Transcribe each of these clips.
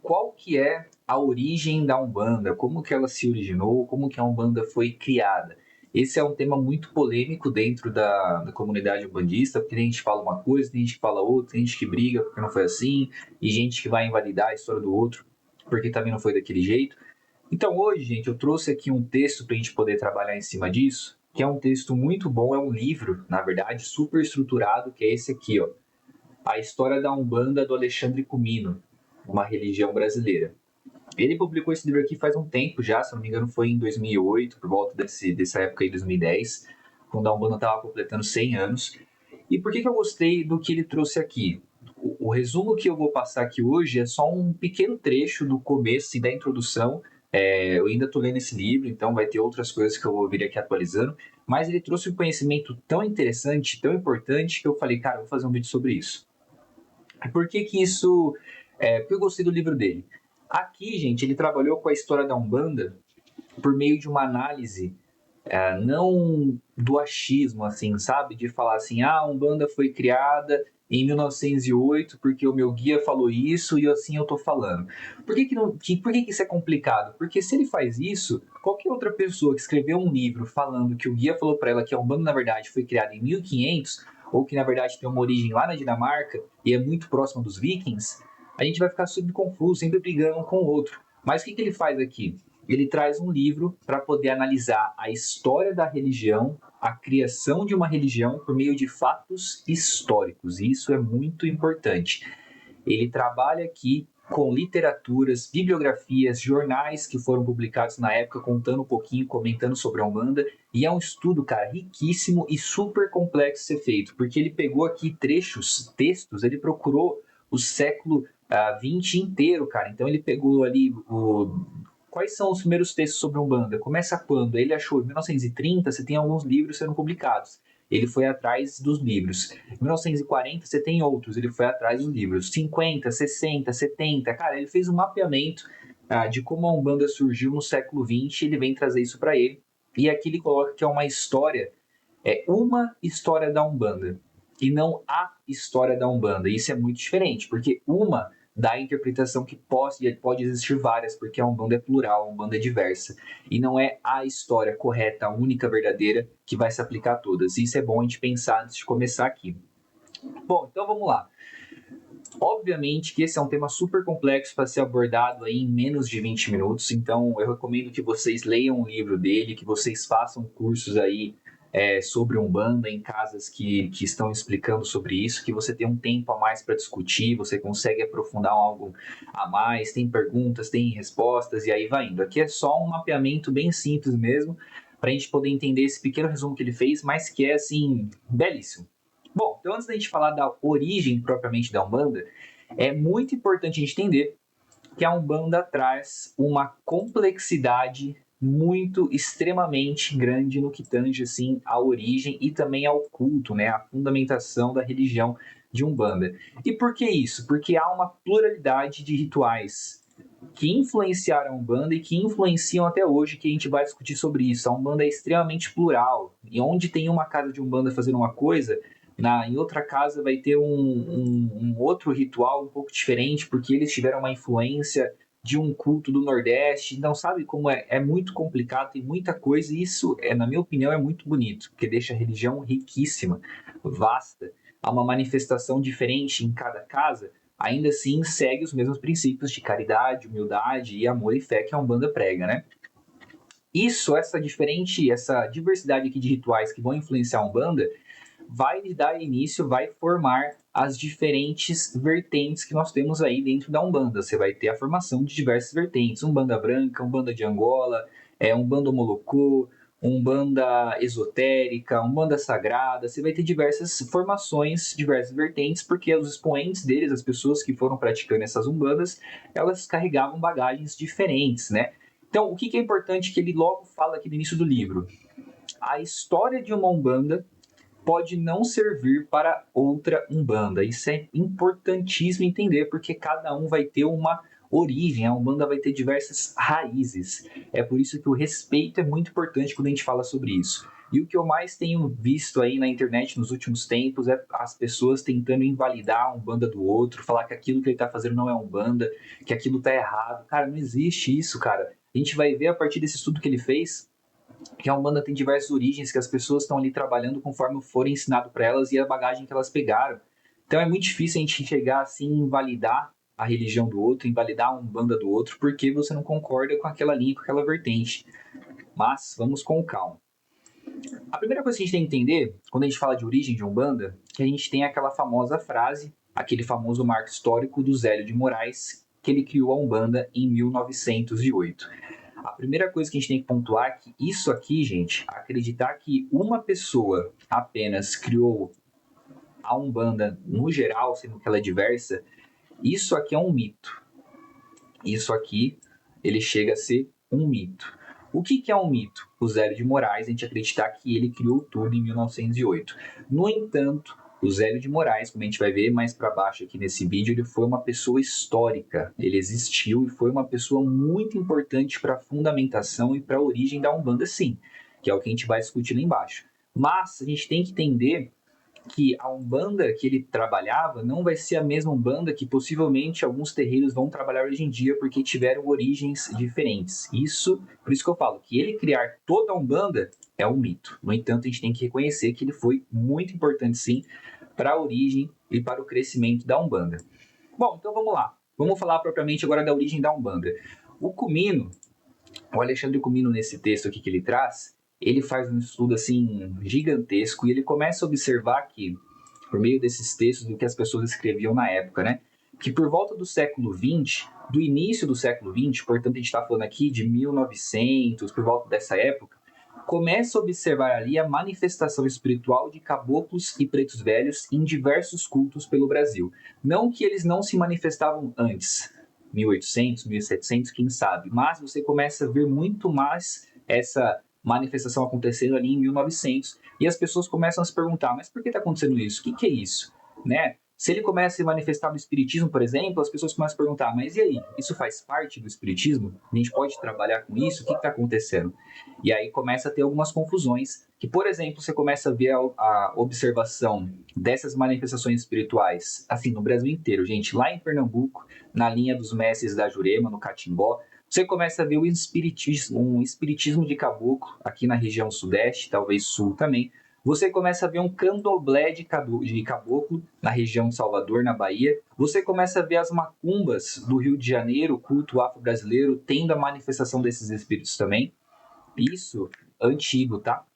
qual que é a origem da Umbanda, como que ela se originou, como que a Umbanda foi criada. Esse é um tema muito polêmico dentro da comunidade umbandista, porque tem gente que fala uma coisa, tem gente que fala outra, tem gente que briga porque não foi assim, e gente que vai invalidar a história do outro porque também não foi daquele jeito. Então hoje, gente, eu trouxe aqui um texto para a gente poder trabalhar em cima disso, que é um texto muito bom, é um livro, na verdade, super estruturado, que é esse aqui, ó. A História da Umbanda do Alexandre Comino, uma religião brasileira. Ele publicou esse livro aqui faz um tempo já, se não me engano foi em 2008, por volta dessa época aí, 2010, quando a Umbanda estava completando 100 anos. E por que eu gostei do que ele trouxe aqui? O resumo que eu vou passar aqui hoje é só um pequeno trecho do começo e da introdução. Eu ainda estou lendo esse livro, então vai ter outras coisas que eu vou vir aqui atualizando, mas ele trouxe um conhecimento tão interessante, tão importante, que eu falei, cara, eu vou fazer um vídeo sobre isso. Por que que isso... porque eu gostei do livro dele. Aqui, gente, ele trabalhou com a história da Umbanda por meio de uma análise não do achismo, assim, sabe? De falar assim, a Umbanda foi criada em 1908 porque o meu guia falou isso e assim eu tô falando. Por que isso é complicado? Porque se ele faz isso, qualquer outra pessoa que escreveu um livro falando que o guia falou para ela que a Umbanda, na verdade, foi criada em 1500, ou que, na verdade, tem uma origem lá na Dinamarca e é muito próxima dos vikings, a gente vai ficar sempre confuso, sempre brigando um com o outro. Mas o que ele faz aqui? Ele traz um livro para poder analisar a história da religião, a criação de uma religião por meio de fatos históricos. E isso é muito importante. Ele trabalha aqui com literaturas, bibliografias, jornais que foram publicados na época, contando um pouquinho, comentando sobre a Umbanda. E é um estudo, cara, riquíssimo e super complexo de ser feito, porque ele pegou aqui trechos, textos, ele procurou o século XX inteiro, cara. Então ele pegou ali quais são os primeiros textos sobre Umbanda? Começa quando? Ele achou em 1930, você tem alguns livros sendo publicados. Ele foi atrás dos livros. Em 1940, você tem outros. Ele foi atrás dos livros. 50, 60, 70. Cara, ele fez um mapeamento de como a Umbanda surgiu no século XX. Ele vem trazer isso para ele. E aqui ele coloca que é uma história, uma história da Umbanda. E não a história da Umbanda. Isso é muito diferente, porque uma dá a interpretação que pode existir várias, porque a Umbanda é plural, a Umbanda é diversa. E não é a história correta, a única verdadeira, que vai se aplicar a todas. Isso é bom a gente pensar antes de começar aqui. Bom, então vamos lá. Obviamente que esse é um tema super complexo para ser abordado aí em menos de 20 minutos, então eu recomendo que vocês leiam o livro dele, que vocês façam cursos aí sobre Umbanda em casas que estão explicando sobre isso, que você tem um tempo a mais para discutir, você consegue aprofundar algo a mais, tem perguntas, tem respostas e aí vai indo. Aqui é só um mapeamento bem simples mesmo, para a gente poder entender esse pequeno resumo que ele fez, mas que é assim, belíssimo. Bom, então antes da gente falar da origem propriamente da Umbanda, é muito importante a gente entender que a Umbanda traz uma complexidade muito extremamente grande no que tange assim à origem e também ao culto, né, a fundamentação da religião de Umbanda. E por que isso? Porque há uma pluralidade de rituais que influenciaram a Umbanda e que influenciam até hoje, que a gente vai discutir sobre isso. A Umbanda é extremamente plural, e onde tem uma casa de Umbanda fazendo uma coisa, em outra casa vai ter um outro ritual um pouco diferente, porque eles tiveram uma influência de um culto do Nordeste. Então, sabe como é muito complicado, tem muita coisa, e isso, na minha opinião, é muito bonito, porque deixa a religião riquíssima, vasta. Há uma manifestação diferente em cada casa, ainda assim segue os mesmos princípios de caridade, humildade e amor e fé que a Umbanda prega, né? Essa diversidade aqui de rituais que vão influenciar a Umbanda vai dar início, vai formar as diferentes vertentes que nós temos aí dentro da Umbanda. Você vai ter a formação de diversas vertentes, Umbanda branca, Umbanda de Angola, Umbanda Molocô, Umbanda esotérica, Umbanda sagrada. Você vai ter diversas formações, diversas vertentes, porque os expoentes deles, as pessoas que foram praticando essas Umbandas, elas carregavam bagagens diferentes, né? Então, o que é importante que ele logo fala aqui no início do livro? A história de uma Umbanda pode não servir para outra Umbanda. Isso é importantíssimo entender, porque cada um vai ter uma origem, a Umbanda vai ter diversas raízes. É por isso que o respeito é muito importante quando a gente fala sobre isso. E o que eu mais tenho visto aí na internet nos últimos tempos é as pessoas tentando invalidar a Umbanda do outro, falar que aquilo que ele tá fazendo não é Umbanda, que aquilo tá errado. Cara, não existe isso, cara. A gente vai ver a partir desse estudo que ele fez que a Umbanda tem diversas origens, que as pessoas estão ali trabalhando conforme for ensinado para elas e a bagagem que elas pegaram. Então é muito difícil a gente chegar assim e invalidar a religião do outro, invalidar a Umbanda do outro, porque você não concorda com aquela linha, com aquela vertente. Mas vamos com calma. A primeira coisa que a gente tem que entender, quando a gente fala de origem de Umbanda, é que a gente tem aquela famosa frase, aquele famoso marco histórico do Zélio de Moraes, que ele criou a Umbanda em 1908. A primeira coisa que a gente tem que pontuar é que isso aqui, gente, acreditar que uma pessoa apenas criou a Umbanda no geral, sendo que ela é diversa, isso aqui é um mito. Isso aqui, ele chega a ser um mito. O que é um mito? O Zélio de Moraes, a gente acreditar que ele criou tudo em 1908. No entanto, o Zélio de Moraes, como a gente vai ver mais para baixo aqui nesse vídeo, ele foi uma pessoa histórica. Ele existiu e foi uma pessoa muito importante para a fundamentação e para a origem da Umbanda, sim, que é o que a gente vai discutir lá embaixo. Mas a gente tem que entender que a Umbanda que ele trabalhava não vai ser a mesma Umbanda que possivelmente alguns terreiros vão trabalhar hoje em dia porque tiveram origens diferentes. Por isso que eu falo que ele criar toda a Umbanda é um mito. No entanto, a gente tem que reconhecer que ele foi muito importante sim para a origem e para o crescimento da Umbanda. Bom, então vamos lá. Vamos falar propriamente agora da origem da Umbanda. O Cumino, o Alexandre Cumino nesse texto aqui que ele traz, ele faz um estudo assim gigantesco e ele começa a observar que, por meio desses textos, do que as pessoas escreviam na época, né? Que por volta do século XX, do início do século XX, portanto a gente está falando aqui de 1900, por volta dessa época, começa a observar ali a manifestação espiritual de caboclos e pretos velhos em diversos cultos pelo Brasil. Não que eles não se manifestavam antes, 1800, 1700, quem sabe, mas você começa a ver muito mais essa manifestação acontecendo ali em 1900 e as pessoas começam a se perguntar, mas por que está acontecendo isso? O que é isso? Né? Se ele começa a se manifestar no espiritismo, por exemplo, as pessoas começam a perguntar, mas e aí? Isso faz parte do espiritismo? A gente pode trabalhar com isso? O que está acontecendo? E aí começa a ter algumas confusões, que, por exemplo, você começa a ver a observação dessas manifestações espirituais, assim, no Brasil inteiro, gente, lá em Pernambuco, na linha dos mestres da Jurema, no Catimbó, você começa a ver um espiritismo de caboclo aqui na região sudeste, talvez sul também. Você começa a ver um candomblé de caboclo na região de Salvador, na Bahia. Você começa a ver as macumbas do Rio de Janeiro, o culto afro-brasileiro, tendo a manifestação desses espíritos também. Isso antigo, tá?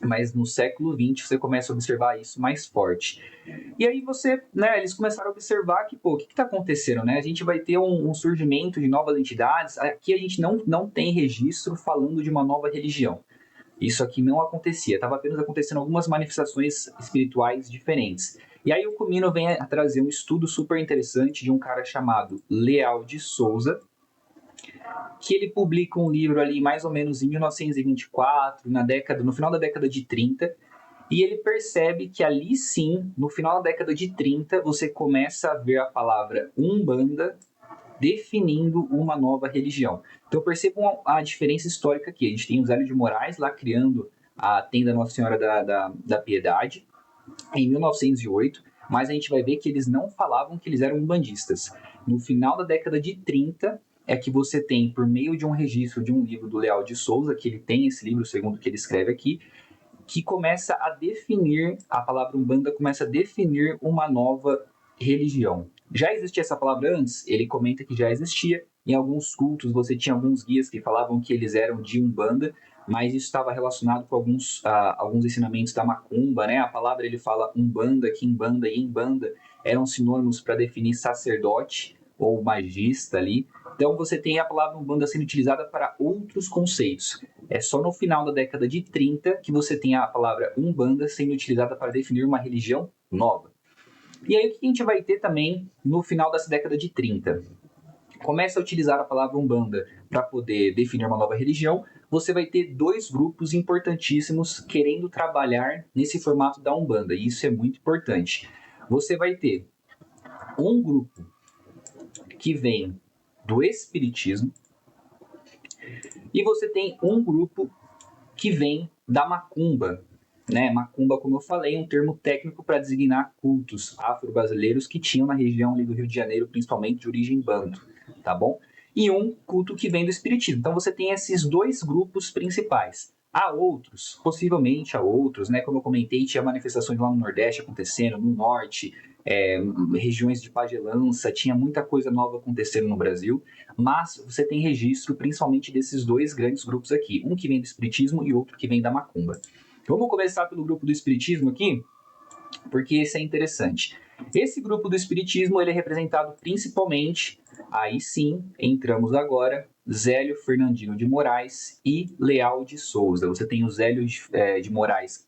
Mas no século XX você começa a observar isso mais forte. E aí eles começaram a observar que, o que está acontecendo, né? A gente vai ter um surgimento de novas entidades. Aqui a gente não tem registro falando de uma nova religião. Isso aqui não acontecia, estava apenas acontecendo algumas manifestações espirituais diferentes. E aí o Cumino vem a trazer um estudo super interessante de um cara chamado Leal de Souza, que ele publica um livro ali mais ou menos em 1924, no final da década de 30, e ele percebe que ali sim, no final da década de 30, você começa a ver a palavra Umbanda definindo uma nova religião. Então percebam a diferença histórica aqui. A gente tem o Zélio de Moraes lá criando a tenda Nossa Senhora da Piedade em 1908, mas a gente vai ver que eles não falavam que eles eram umbandistas. No final da década de 30 é que você tem, por meio de um registro de um livro do Leal de Souza, que ele tem esse livro, segundo o que ele escreve aqui, que começa a definir, a palavra Umbanda começa a definir uma nova religião. Já existia essa palavra antes? Ele comenta que já existia. Em alguns cultos você tinha alguns guias que falavam que eles eram de Umbanda, mas isso estava relacionado com alguns ensinamentos da Macumba, né? A palavra ele fala Umbanda, Quimbanda e Embanda eram sinônimos para definir sacerdote ou magista ali. Então você tem a palavra Umbanda sendo utilizada para outros conceitos. É só no final da década de 30 que você tem a palavra Umbanda sendo utilizada para definir uma religião nova. E aí o que a gente vai ter também no final dessa década de 30? Começa a utilizar a palavra Umbanda para poder definir uma nova religião, você vai ter dois grupos importantíssimos querendo trabalhar nesse formato da Umbanda, e isso é muito importante. Você vai ter um grupo que vem do Espiritismo e você tem um grupo que vem da macumba, né? Macumba, como eu falei, é um termo técnico para designar cultos afro-brasileiros que tinham na região ali do Rio de Janeiro, principalmente de origem banto, tá bom? E um culto que vem do espiritismo. Então você tem esses dois grupos principais. Há outros, possivelmente há outros, né? Como eu comentei, tinha manifestações lá no Nordeste acontecendo, no Norte, regiões de pagelança, tinha muita coisa nova acontecendo no Brasil, mas você tem registro principalmente desses dois grandes grupos aqui, um que vem do espiritismo e outro que vem da macumba. Vamos começar pelo grupo do espiritismo aqui, porque esse é interessante. Esse grupo do espiritismo ele é representado principalmente, aí sim, entramos agora, Zélio Fernandino de Moraes e Leal de Souza. Você tem o Zélio de Moraes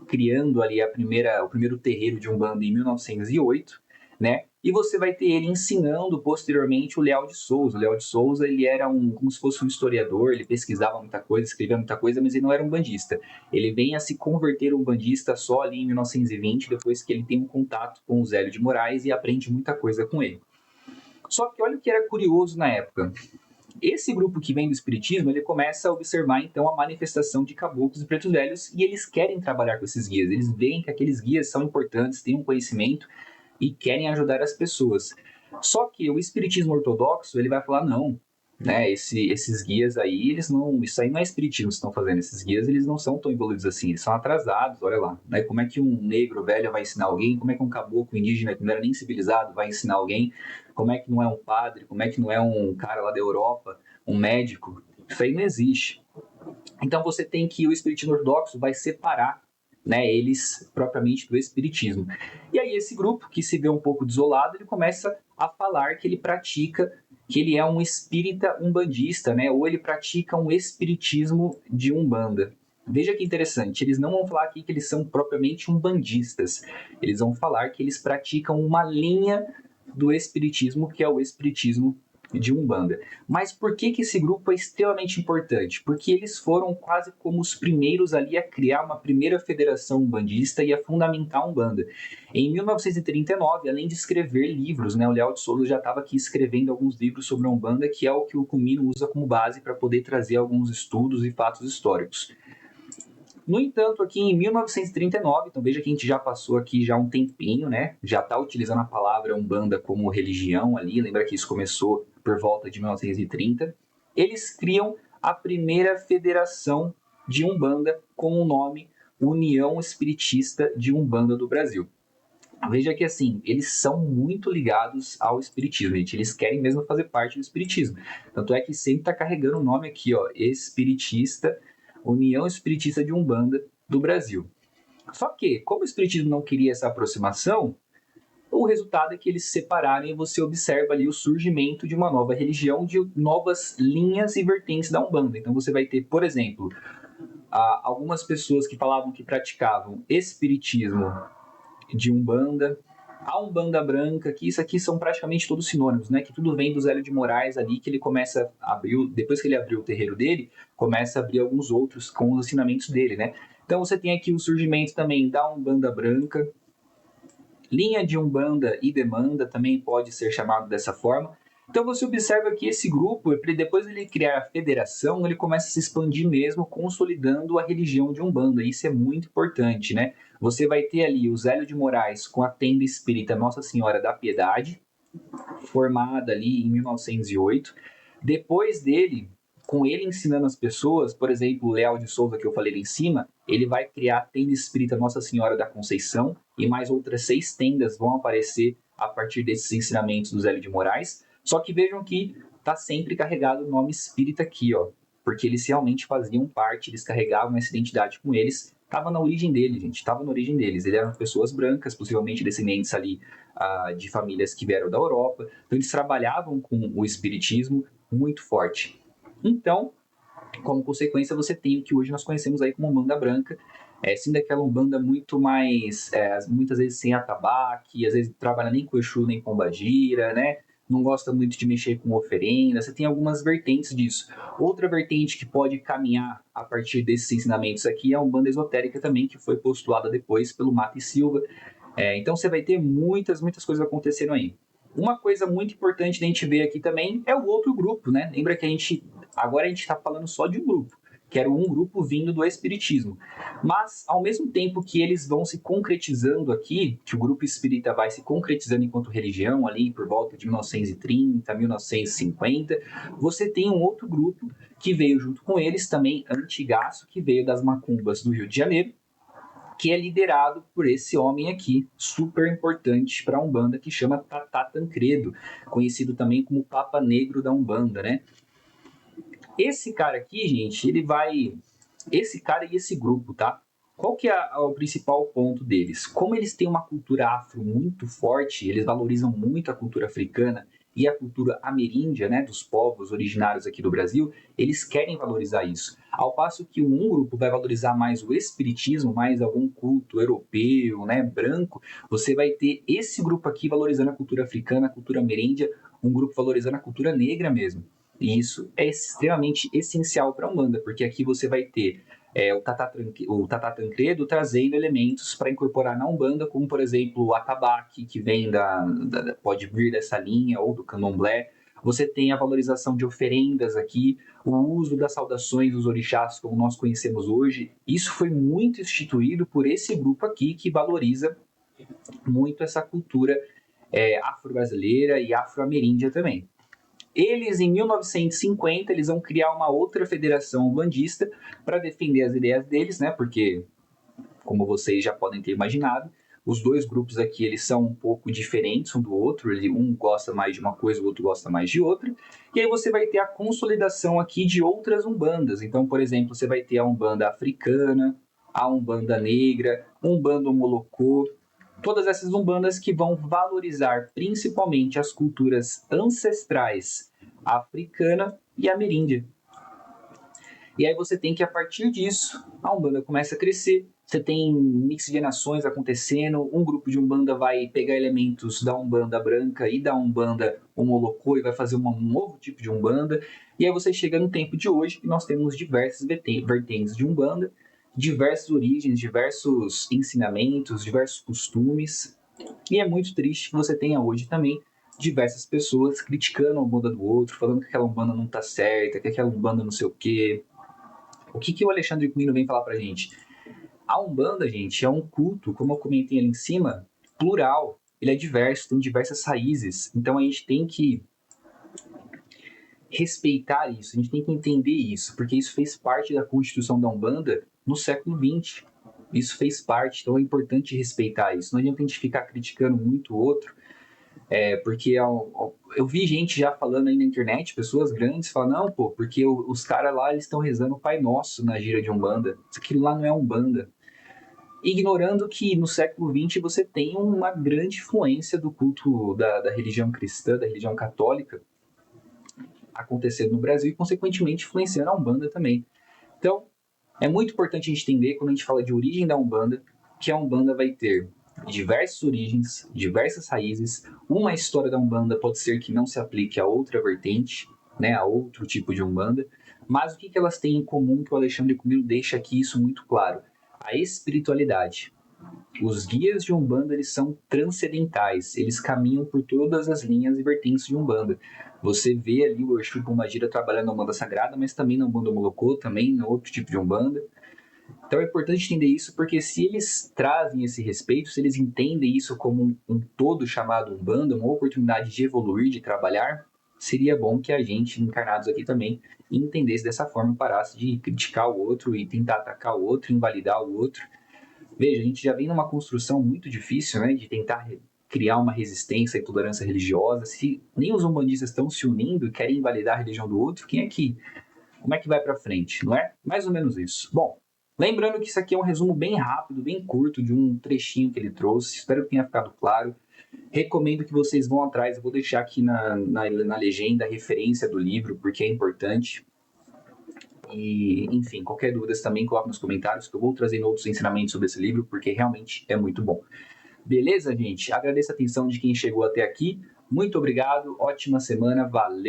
criando ali o primeiro terreiro de Umbanda em 1908, né? E você vai ter ele ensinando posteriormente o Leal de Souza. O Leal de Souza, ele era como se fosse um historiador, ele pesquisava muita coisa, escrevia muita coisa, mas ele não era um bandista. Ele vem a se converter um bandista só ali em 1920, depois que ele tem um contato com o Zélio de Moraes e aprende muita coisa com ele. Só que olha o que era curioso na época. Esse grupo que vem do espiritismo, ele começa a observar então a manifestação de caboclos e pretos velhos e eles querem trabalhar com esses guias. Eles veem que aqueles guias são importantes, têm um conhecimento e querem ajudar as pessoas. Só que o espiritismo ortodoxo, ele vai falar não, né? Esses guias aí, eles não, isso aí não é espiritismo que estão fazendo. Esses guias, eles não são tão evoluídos assim, eles são atrasados, olha lá, né? Como é que um negro velho vai ensinar alguém? Como é que um caboclo indígena que não era nem civilizado vai ensinar alguém? Como é que não é um padre? Como é que não é um cara lá da Europa, um médico? Isso aí não existe. Então você tem que o espiritismo ortodoxo vai separar, né, eles propriamente do espiritismo. E aí esse grupo que se vê um pouco desolado, ele começa a falar que ele pratica, que ele é um espírita umbandista, né, ou ele pratica um espiritismo de umbanda. Veja que interessante, eles não vão falar aqui que eles são propriamente umbandistas, eles vão falar que eles praticam uma linha do espiritismo, que é o espiritismo de Umbanda. Mas por que esse grupo é extremamente importante? Porque eles foram quase como os primeiros ali a criar uma primeira federação umbandista e a fundamentar a Umbanda. Em 1939, além de escrever livros, né, o Leal de Souza já estava aqui escrevendo alguns livros sobre a Umbanda, que é o que o Comino usa como base para poder trazer alguns estudos e fatos históricos. No entanto, aqui em 1939, então veja que a gente já passou aqui já um tempinho, né? Já está utilizando a palavra Umbanda como religião ali, lembra que isso começou por volta de 1930. Eles criam a primeira federação de Umbanda com o nome União Espiritista de Umbanda do Brasil. Veja que assim, eles são muito ligados ao espiritismo, gente. Eles querem mesmo fazer parte do espiritismo. Tanto é que sempre está carregando o nome aqui, ó, Espiritista, União Espiritista de Umbanda do Brasil. Só que, como o espiritismo não queria essa aproximação, o resultado é que eles se separaram e você observa ali o surgimento de uma nova religião, de novas linhas e vertentes da Umbanda. Então você vai ter, por exemplo, algumas pessoas que falavam que praticavam espiritismo de Umbanda, a Umbanda branca, que isso aqui são praticamente todos sinônimos, né? Que tudo vem do Zélio de Moraes ali, que ele começa a abrir, depois que ele abriu o terreiro dele, começa a abrir alguns outros com os ensinamentos dele, né? Então você tem aqui o surgimento também da Umbanda branca, linha de Umbanda e demanda também pode ser chamado dessa forma. Então você observa que esse grupo, depois de ele criar a federação, ele começa a se expandir mesmo, consolidando a religião de Umbanda. Isso é muito importante, né? Você vai ter ali o Zélio de Moraes com a tenda espírita Nossa Senhora da Piedade, formada ali em 1908. Depois dele, com ele ensinando as pessoas, por exemplo, o Leal de Souza, que eu falei ali em cima, ele vai criar a tenda espírita Nossa Senhora da Conceição e mais outras 6 tendas vão aparecer a partir desses ensinamentos do Zélio de Moraes. Só que vejam que está sempre carregado o nome espírita aqui, ó, porque eles realmente faziam parte, eles carregavam essa identidade com eles. Estava na origem deles, gente, estava na origem deles. Eles eram pessoas brancas, possivelmente descendentes ali de famílias que vieram da Europa. Então eles trabalhavam com o espiritismo muito forte. Então, como consequência, você tem o que hoje nós conhecemos aí como Umbanda branca, sim daquela Umbanda muito mais, muitas vezes sem atabaque, às vezes não trabalha nem com Exu nem com Pombagira, né? Não gosta muito de mexer com oferenda, você tem algumas vertentes disso. Outra vertente que pode caminhar a partir desses ensinamentos aqui é a Umbanda esotérica também, que foi postulada depois pelo Mata e Silva. Então você vai ter muitas coisas acontecendo aí. Uma coisa muito importante da gente ver aqui também é o outro grupo, né? Lembra que agora a gente está falando só de um grupo. que era um grupo vindo do espiritismo. Mas, ao mesmo tempo que eles vão se concretizando aqui, que o grupo espírita vai se concretizando enquanto religião ali por volta de 1930, 1950, você tem um outro grupo que veio junto com eles, também antigaço, que veio das macumbas do Rio de Janeiro, que é liderado por esse homem aqui, super importante para a Umbanda, que chama Tatá Tancredo, conhecido também como Papa Negro da Umbanda, né? Esse cara aqui, gente, ele vai... Esse cara e esse grupo, tá? Qual que é o principal ponto deles? Como eles têm uma cultura afro muito forte, eles valorizam muito a cultura africana e a cultura ameríndia, né, dos povos originários aqui do Brasil, eles querem valorizar isso. Ao passo que um grupo vai valorizar mais o espiritismo, mais algum culto europeu, né, branco, você vai ter esse grupo aqui valorizando a cultura africana, a cultura ameríndia, um grupo valorizando a cultura negra mesmo. E isso é extremamente essencial para a Umbanda, porque aqui você vai ter o Tatá Tancredo trazendo elementos para incorporar na Umbanda, como, por exemplo, o atabaque, que vem pode vir dessa linha, ou do candomblé. Você tem a valorização de oferendas aqui, o uso das saudações dos orixás, como nós conhecemos hoje. Isso foi muito instituído por esse grupo aqui, que valoriza muito essa cultura afro-brasileira e afro-ameríndia também. Eles, em 1950, eles vão criar uma outra federação umbandista para defender as ideias deles, né? Porque, como vocês já podem ter imaginado, os dois grupos aqui eles são um pouco diferentes um do outro. Um gosta mais de uma coisa, o outro gosta mais de outra. E aí você vai ter a consolidação aqui de outras umbandas. Então, por exemplo, você vai ter a umbanda africana, a umbanda negra, umbanda molocô. Todas essas umbandas que vão valorizar principalmente as culturas ancestrais africana e ameríndia. E aí você tem que, a partir disso, a Umbanda começa a crescer, você tem mix de nações acontecendo, um grupo de Umbanda vai pegar elementos da Umbanda branca e da Umbanda homolocô e vai fazer um novo tipo de Umbanda, e aí você chega no tempo de hoje que nós temos diversas vertentes de Umbanda, diversas origens, diversos ensinamentos, diversos costumes, e é muito triste que você tenha hoje também diversas pessoas criticando a Umbanda do outro, falando que aquela Umbanda não tá certa, que aquela Umbanda não sei o quê. O que o Alexandre Cunino vem falar pra gente? A Umbanda, gente, é um culto, como eu comentei ali em cima, plural. Ele é diverso, tem diversas raízes. Então a gente tem que respeitar isso, a gente tem que entender isso, porque isso fez parte da constituição da Umbanda no século XX. Isso fez parte, então é importante respeitar isso. Não adianta a gente ficar criticando muito o outro, porque eu vi gente já falando aí na internet, pessoas grandes, falando, não, pô, porque os caras lá, eles estão rezando o Pai Nosso na gira de Umbanda. Aquilo lá não é Umbanda. Ignorando que no século XX você tem uma grande influência do culto da religião cristã, da religião católica, acontecendo no Brasil e, consequentemente, influenciando a Umbanda também. Então, é muito importante a gente entender, quando a gente fala de origem da Umbanda, que a Umbanda vai ter diversas origens, diversas raízes. Uma história da Umbanda pode ser que não se aplique a outra vertente, né, a outro tipo de Umbanda, mas o que elas têm em comum, que o Alexandre Cunino deixa aqui isso muito claro? A espiritualidade. Os guias de Umbanda, eles são transcendentais, eles caminham por todas as linhas e vertentes de Umbanda. Você vê ali o Exu Pombagira trabalhando na Umbanda Sagrada, mas também na Umbanda Molocô, também no outro tipo de Umbanda. Então é importante entender isso, porque se eles trazem esse respeito, se eles entendem isso como um todo chamado Umbanda, uma oportunidade de evoluir, de trabalhar, seria bom que a gente, encarnados aqui também, entendesse dessa forma e parasse de criticar o outro e tentar atacar o outro, invalidar o outro. Veja, a gente já vem numa construção muito difícil, né, de tentar criar uma resistência à intolerância religiosa. Se nem os umbandistas estão se unindo e querem invalidar a religião do outro, como é que vai para frente, não é? Mais ou menos isso. Bom, lembrando que isso aqui é um resumo bem rápido, bem curto de um trechinho que ele trouxe. Espero que tenha ficado claro. Recomendo que vocês vão atrás. Eu vou deixar aqui na legenda a referência do livro, porque é importante. E, enfim, qualquer dúvida também coloque nos comentários, que eu vou trazer outros ensinamentos sobre esse livro, porque realmente é muito bom. Beleza, gente? Agradeço a atenção de quem chegou até aqui. Muito obrigado, ótima semana, valeu!